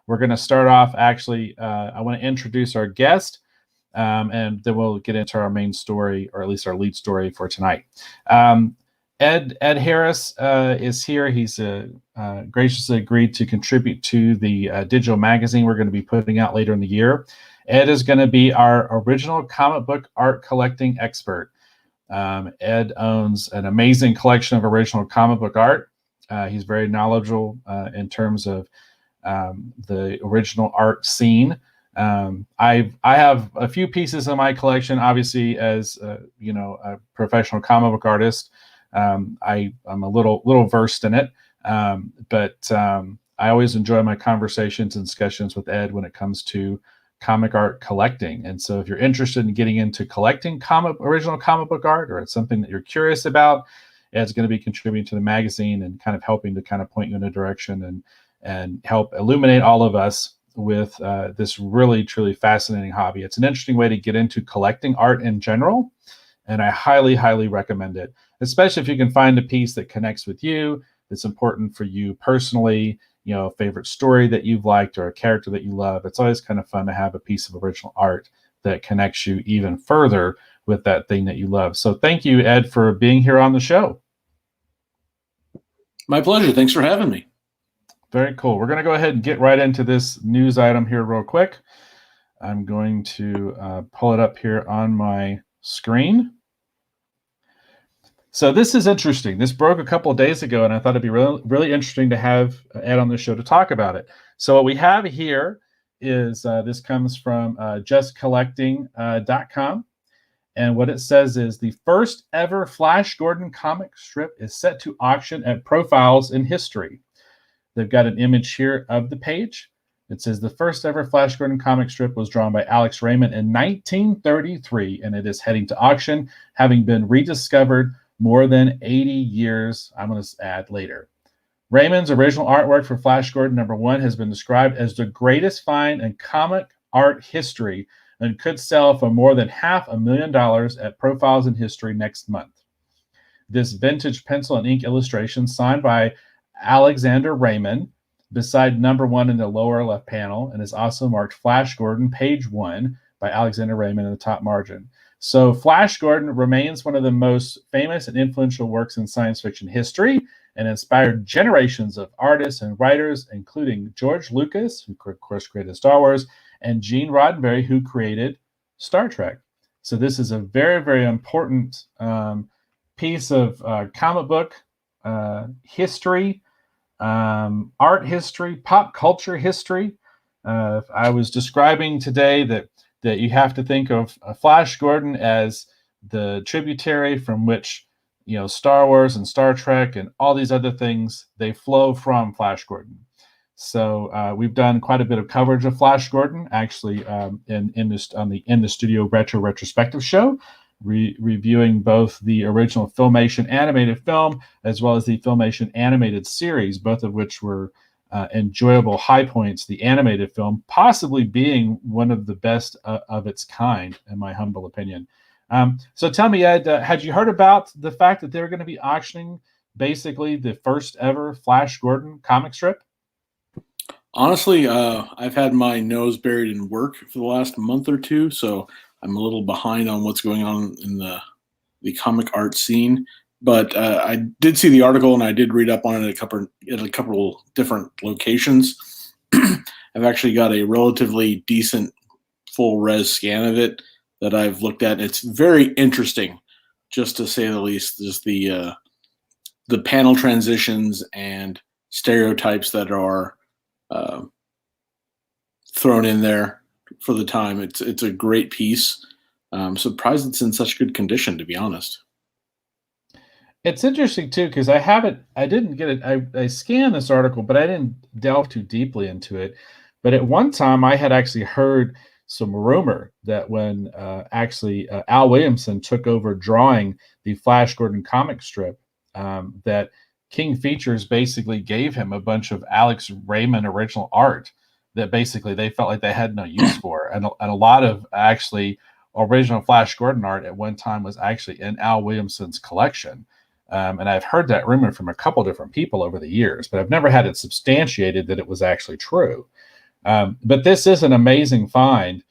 We're going to start off, actually, I want to introduce our guest, and then we'll get into our main story, or at least our lead story for tonight. Ed Harris is here. He's graciously agreed to contribute to the digital magazine we're going to be putting out later in the year. Ed is going to be our original comic book art collecting expert. Ed owns an amazing collection of original comic book art. He's very knowledgeable in terms of the original art scene. I have a few pieces in my collection, obviously, as a professional comic book artist. I'm a little versed in it, but I always enjoy my conversations and discussions with Ed when it comes to comic art collecting. And so if you're interested in getting into collecting original comic book art, or it's something that you're curious about, Ed's going to be contributing to the magazine and kind of helping to kind of point you in a direction and help illuminate all of us with this really, truly fascinating hobby. It's an interesting way to get into collecting art in general, and I highly, highly recommend it, especially if you can find a piece that connects with you, that's important for you personally, a favorite story that you've liked or a character that you love. It's always kind of fun to have a piece of original art that connects you even further with that thing that you love. So thank you, Ed, for being here on the show. My pleasure. Thanks for having me. Very cool. We're going to go ahead and get right into this news item here real quick. I'm going to pull it up here on my screen. So this is interesting. This broke a couple of days ago, and I thought it'd be really, really interesting to have Ed on the show to talk about it. So what we have here is this comes from justcollecting.com. And what it says is the first ever Flash Gordon comic strip is set to auction at Profiles in History. They've got an image here of the page. It says the first ever Flash Gordon comic strip was drawn by Alex Raymond in 1933, and it is heading to auction, having been rediscovered more than 80 years, I'm going to add, later. Raymond's original artwork for Flash Gordon #1 has been described as the greatest find in comic art history and could sell for more than $500,000 at Profiles in History next month. This vintage pencil and ink illustration, signed by Alexander Raymond, beside #1 in the lower left panel, and is also marked Flash Gordon page 1 by Alexander Raymond in the top margin. So Flash Gordon remains one of the most famous and influential works in science fiction history, and inspired generations of artists and writers, including George Lucas, who of course created Star Wars, and Gene Roddenberry, who created Star Trek. So this is a very, very important piece of comic book history, art history, pop culture history. I was describing today that you have to think of Flash Gordon as the tributary from which, Star Wars and Star Trek and all these other things, they flow from Flash Gordon. So we've done quite a bit of coverage of Flash Gordon, actually, in the Studio Retro Retrospective show, reviewing both the original Filmation animated film as well as the Filmation animated series, both of which were enjoyable high points. The animated film possibly being one of the best of its kind, in my humble opinion. So tell me, Ed, had you heard about the fact that they're going to be auctioning basically the first ever Flash Gordon comic strip? Honestly, I've had my nose buried in work for the last month or two, so I'm a little behind on what's going on in the comic art scene. But I did see the article, and I did read up on it at a couple different locations. I've actually got a relatively decent full res scan of it that I've looked at. It's very interesting, just to say the least. Just the panel transitions and stereotypes that are thrown in there for the time. It's a great piece. I'm surprised it's in such good condition, to be honest. It's interesting too, because I didn't get it. I scanned this article, but I didn't delve too deeply into it. But at one time, I had actually heard some rumor that when Al Williamson took over drawing the Flash Gordon comic strip, that King Features basically gave him a bunch of Alex Raymond original art that basically they felt like they had no use for. And a lot of actually original Flash Gordon art at one time was actually in Al Williamson's collection. And I've heard that rumor from a couple different people over the years, but I've never had it substantiated that it was actually true. But this is an amazing find.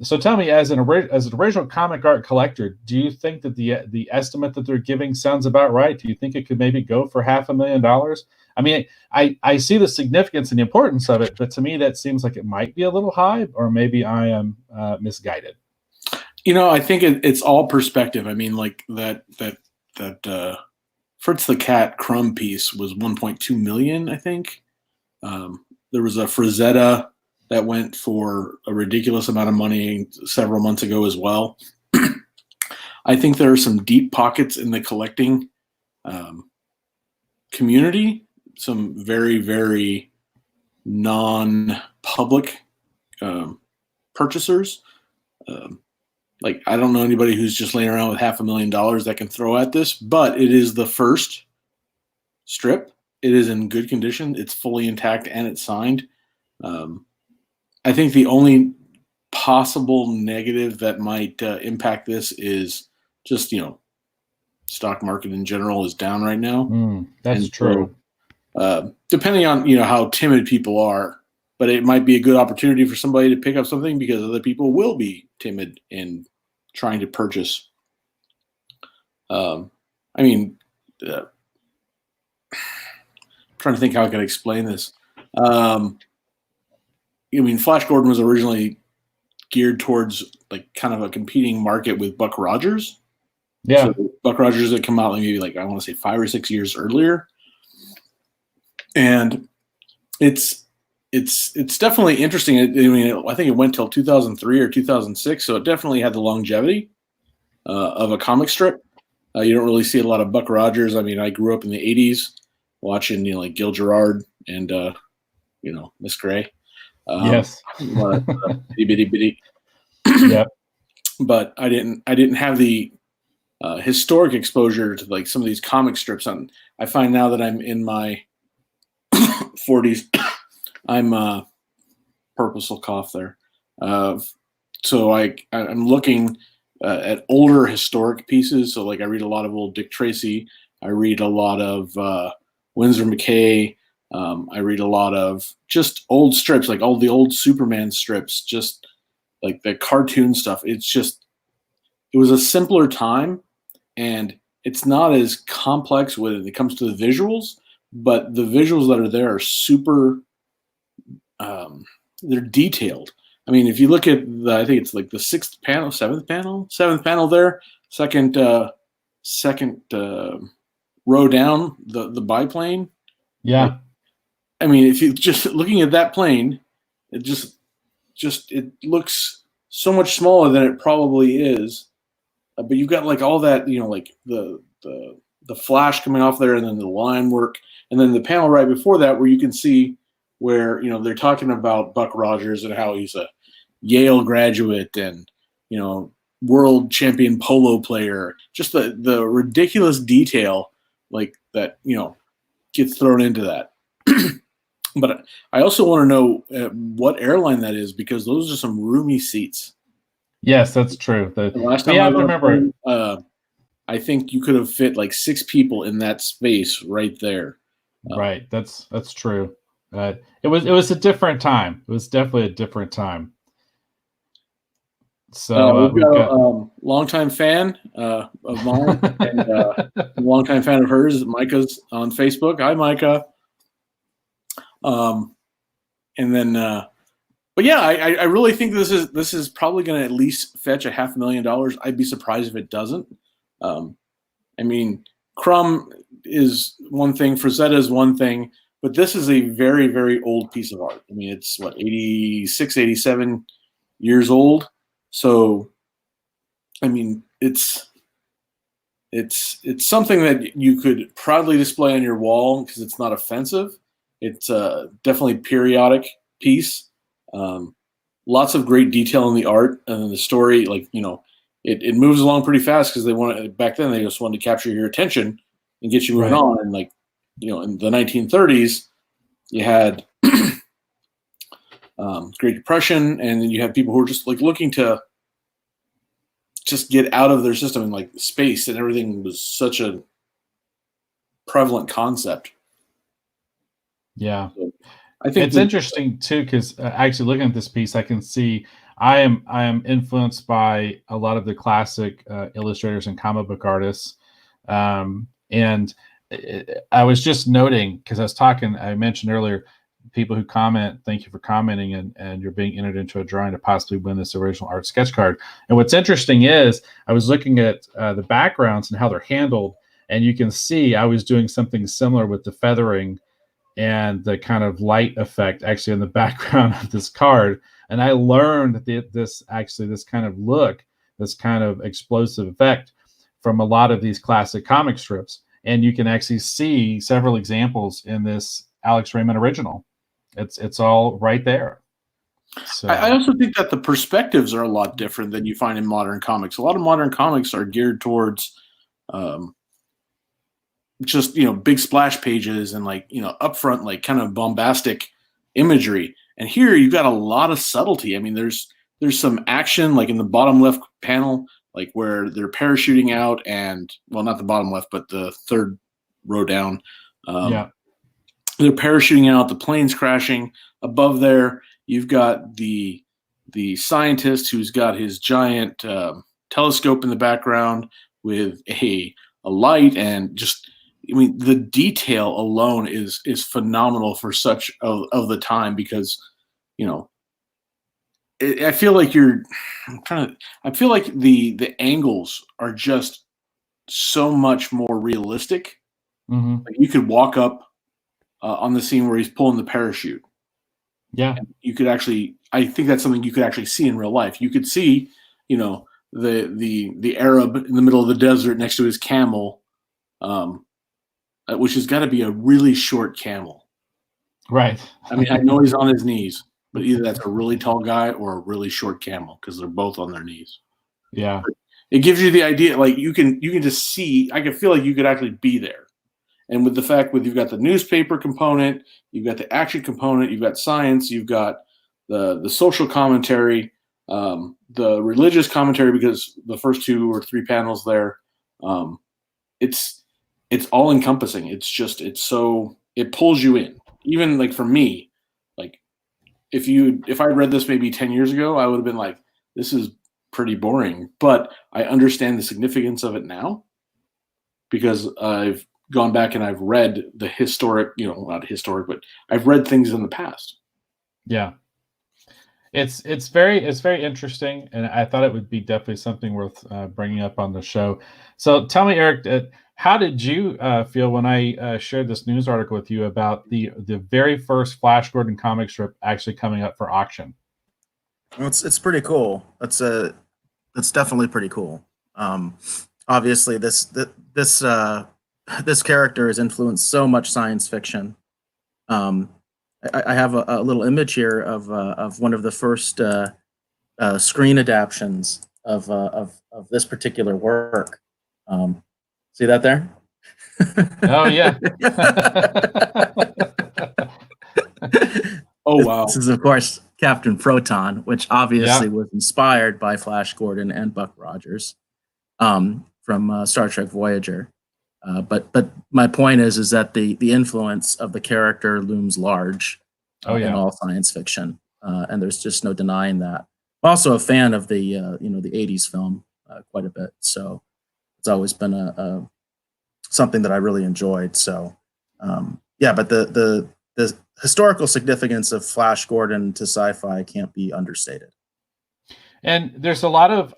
So tell me, as an original comic art collector, do you think that the estimate that they're giving sounds about right? Do you think it could maybe go for $500,000? I mean, I see the significance and the importance of it, but to me that seems like it might be a little high, or maybe I am misguided. I think it's all perspective. I mean, like that Fritz the Cat Crumb piece was 1.2 million, I think. There was a Frazetta that went for a ridiculous amount of money several months ago as well. I think there are some deep pockets in the collecting community, some very, very non-public purchasers. Like, I don't know anybody who's just laying around with $500,000 that can throw at this, but it is the first strip. It is in good condition. It's fully intact and it's signed. I think the only possible negative that might impact this is just, stock market in general is down right now. That's true. Depending on, how timid people are, but it might be a good opportunity for somebody to pick up something because other people will be timid in trying to purchase. Trying to think how I can explain this. Flash Gordon was originally geared towards like kind of a competing market with Buck Rogers. Yeah. So Buck Rogers had come out maybe like, I want to say 5 or 6 years earlier. And it's definitely interesting. I think it went till 2003 or 2006, so it definitely had the longevity of a comic strip. You don't really see a lot of Buck Rogers. I mean, I grew up in the 80s watching, like Gil Gerard and, Miss Gray. Yes. Bitty bitty. Yep. But I didn't have the historic exposure to like some of these comic strips. I find now that I'm in my 40s, I'm purposeful cough there. So I'm looking at older historic pieces. So like I read a lot of old Dick Tracy. I read a lot of Winsor McKay. I read a lot of just old strips, like all the old Superman strips, just like the cartoon stuff. It was a simpler time, and it's not as complex when it comes to the visuals, but the visuals that are there are super, they're detailed. I mean, if you look at I think it's like the seventh panel there, second row down, the biplane. Yeah. I mean, if you just looking at that plane, it just it looks so much smaller than it probably is. But you've got like all that, like the flash coming off there, and then the line work, and then the panel right before that where you can see where they're talking about Buck Rogers and how he's a Yale graduate and world champion polo player. Just the ridiculous detail like that gets thrown into that. But I also want to know what airline that is, because those are some roomy seats. Yes, that's true. The last time I remember, I think you could have fit like 6 people in that space right there. Right, that's true. It was a different time. It was definitely a different time. So we've got a longtime fan of mine and a longtime fan of hers. Micah's on Facebook. Hi, Micah. And then, but yeah, I really think this is probably going to at least fetch $500,000. I'd be surprised if it doesn't. I mean, Crumb is one thing, Frazetta is one thing, but this is a very, very old piece of art. I mean, it's 86, 87 years old. So, I mean, it's something that you could proudly display on your wall because it's not offensive. It's definitely periodic piece. Lots of great detail in the art and the story. Like, it moves along pretty fast because back then they just wanted to capture your attention and get you moving on. And like, in the 1930s, you had Great Depression, and then you had people who were just like looking to just get out of their system, and like space and everything was such a prevalent concept. Yeah. So I think It's interesting too, because actually looking at this piece, I can see I am influenced by a lot of the classic illustrators and comic book artists, and I was just noting because I mentioned earlier, people who comment, thank you for commenting, and you're being entered into a drawing to possibly win this original art sketch card. And what's interesting is I was looking at the backgrounds and how they're handled, and you can see I was doing something similar with the feathering and the kind of light effect actually in the background of this card. And I learned this kind of look, this kind of explosive effect from a lot of these classic comic strips. And you can actually see several examples in this Alex Raymond original. It's all right there. So I also think that the perspectives are a lot different than you find in modern comics. A lot of modern comics are geared towards um, just big splash pages and upfront kind of bombastic imagery. And here you've got a lot of subtlety. I mean, there's some action like in the bottom left panel, like where they're parachuting out, and well, not the bottom left, but the third row down. yeah, They're parachuting out, the plane's crashing. Above there, you've got the scientist who's got his giant telescope in the background with a light, and just, I mean, the detail alone is phenomenal for such of the time, because I feel like I feel like the angles are just so much more realistic. mm-hmm. Like you could walk up on the scene where he's pulling the parachute. Yeah, You could actually, I think that's something you could actually see in real life. You could see, the Arab in the middle of the desert next to his camel, which has got to be a really short camel. right. I mean, I know he's on his knees, but either that's a really tall guy or a really short camel, because they're both on their knees. Yeah, It gives you the idea, like you can just see. I can feel like you could actually be there. And with the fact you've got the newspaper component, you've got the action component, you've got science, you've got the social commentary, the religious commentary, because the first 2 or 3 panels there, it's all encompassing. It pulls you in. Even like for me, like if I read this maybe 10 years ago, I would have been like, this is pretty boring. But I understand the significance of it now, because I've gone back and I've read the historic, not historic, but I've read things in the past. yeah. It's very interesting, and I thought it would be definitely something worth bringing up on the show. So tell me, Eric, how did you feel when I shared this news article with you about the very first Flash Gordon comic strip actually coming up for auction? Well, it's pretty cool. That's definitely pretty cool. Obviously, this character has influenced so much science fiction. I have a little image here of one of the first screen adaptions of this particular work. See that there? Oh yeah. Oh wow! This is, of course, Captain Proton, which obviously was inspired by Flash Gordon and Buck Rogers from Star Trek Voyager. But my point is that the influence of the character looms large in all science fiction, and there's just no denying that. I'm also a fan of the the '80s film quite a bit, so it's always been something that I really enjoyed. So but the historical significance of Flash Gordon to sci-fi can't be understated. And there's a lot of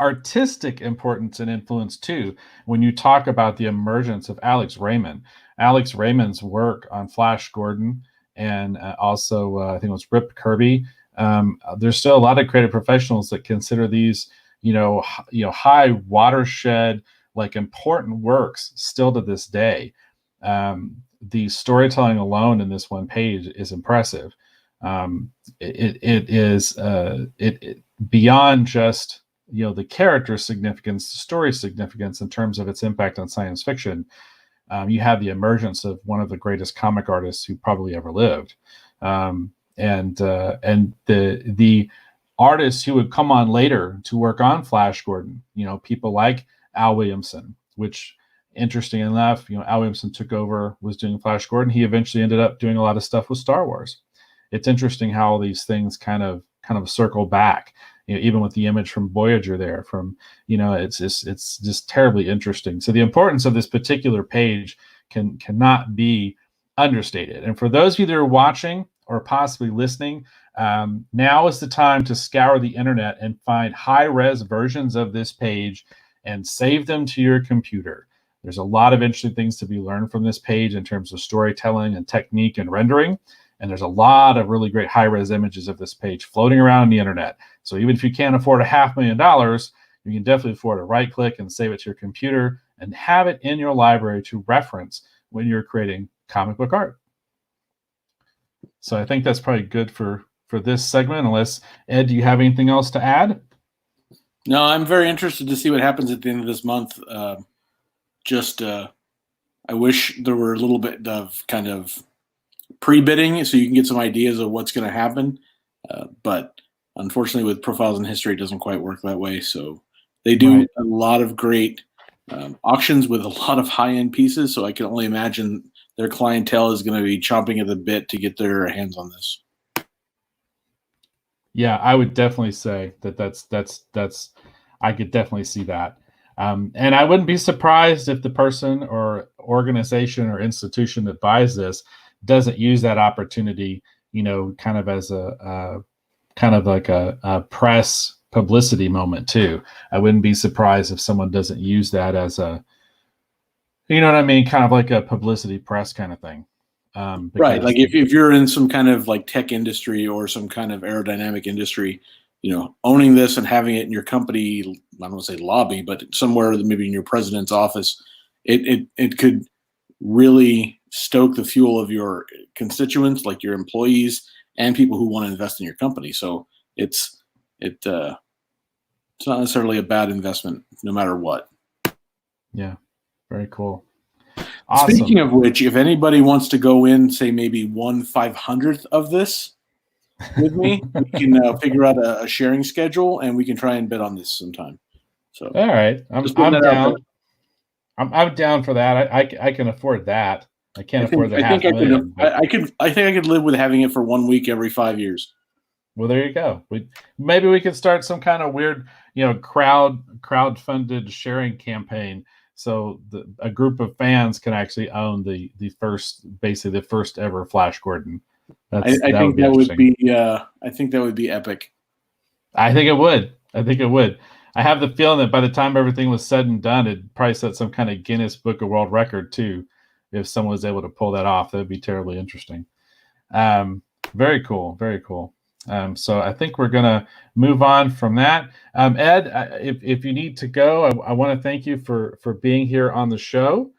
artistic importance and influence too when you talk about the emergence of Alex Raymond. Alex Raymond's work on Flash Gordon, and also I think it was Rip Kirby. There's still a lot of creative professionals that consider these, high watershed, like important works still to this day. The storytelling alone in this one page is impressive. It is beyond just the character significance, the story significance in terms of its impact on science fiction. You have the emergence of one of the greatest comic artists who probably ever lived, and the artists who would come on later to work on Flash Gordon. People like Al Williamson, which interesting enough, Al Williamson took over, was doing Flash Gordon. He eventually ended up doing a lot of stuff with Star Wars. It's interesting how these things kind of circle back. Even with the image from Voyager there, it's just terribly interesting. So the importance of this particular page cannot be understated. And for those of you that are watching or possibly listening, now is the time to scour the internet and find high-res versions of this page and save them to your computer. There's a lot of interesting things to be learned from this page in terms of storytelling and technique and rendering. And there's a lot of really great high-res images of this page floating around on the internet. So even if you can't afford $500,000, you can definitely afford to right-click and save it to your computer and have it in your library to reference when you're creating comic book art. So I think that's probably good for this segment, unless, Ed, do you have anything else to add? No, I'm very interested to see what happens at the end of this month. I wish there were a little bit of kind of pre-bidding so you can get some ideas of what's going to happen. But unfortunately, with Profiles in History, it doesn't quite work that way. So they do a lot of great auctions with a lot of high-end pieces. So I can only imagine their clientele is going to be chomping at the bit to get their hands on this. Yeah, I would definitely say that's I could definitely see that. And I wouldn't be surprised if the person or organization or institution that buys this doesn't use that opportunity, kind of as a kind of like a press publicity moment too. I wouldn't be surprised if someone doesn't use that as a, kind of like a publicity press kind of thing. Right. Like if you're in some kind of like tech industry or some kind of aerodynamic industry, owning this and having it in your company, I don't want to say lobby, but somewhere maybe in your president's office, it could really stoke the fuel of your constituents, like your employees and people who want to invest in your company. So it's not necessarily a bad investment, no matter what. Yeah, very cool. Awesome. Speaking of which, if anybody wants to go in, say maybe 1/500th of this with me, we can figure out a sharing schedule and we can try and bid on this sometime. So all right, I'm down. I'm down for that. I can afford that. I can't afford the $500,000. I think I could live with having it for 1 week every 5 years. Well, there you go. Maybe we could start some kind of weird, crowd-funded sharing campaign, so a group of fans can actually own the first ever Flash Gordon. I think that would be epic. I think it would. I have the feeling that by the time everything was said and done, it'd probably set some kind of Guinness Book of World Record too. If someone was able to pull that off, that'd be terribly interesting. Very cool. Very cool. So I think we're going to move on from that. Ed, if you need to go, I want to thank you for being here on the show.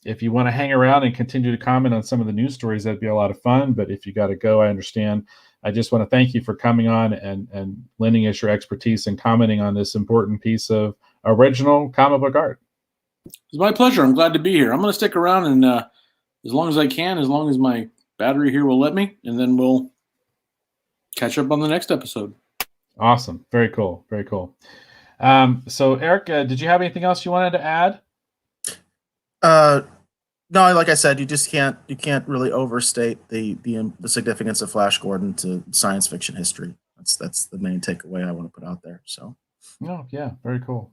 If you want to hang around and continue to comment on some of the news stories, that'd be a lot of fun. But if you got to go, I understand. I just want to thank you for coming on and lending us your expertise and commenting on this important piece of original comic book art. It's my pleasure. I'm glad to be here. I'm going to stick around and as long as I can, as long as my battery here will let me, and then we'll catch up on the next episode. Awesome. Very cool. Very cool. So Eric, did you have anything else you wanted to add? No, like I said, you can't really overstate the significance of Flash Gordon to science fiction history. That's the main takeaway I want to put out there. So. Oh, yeah, very cool.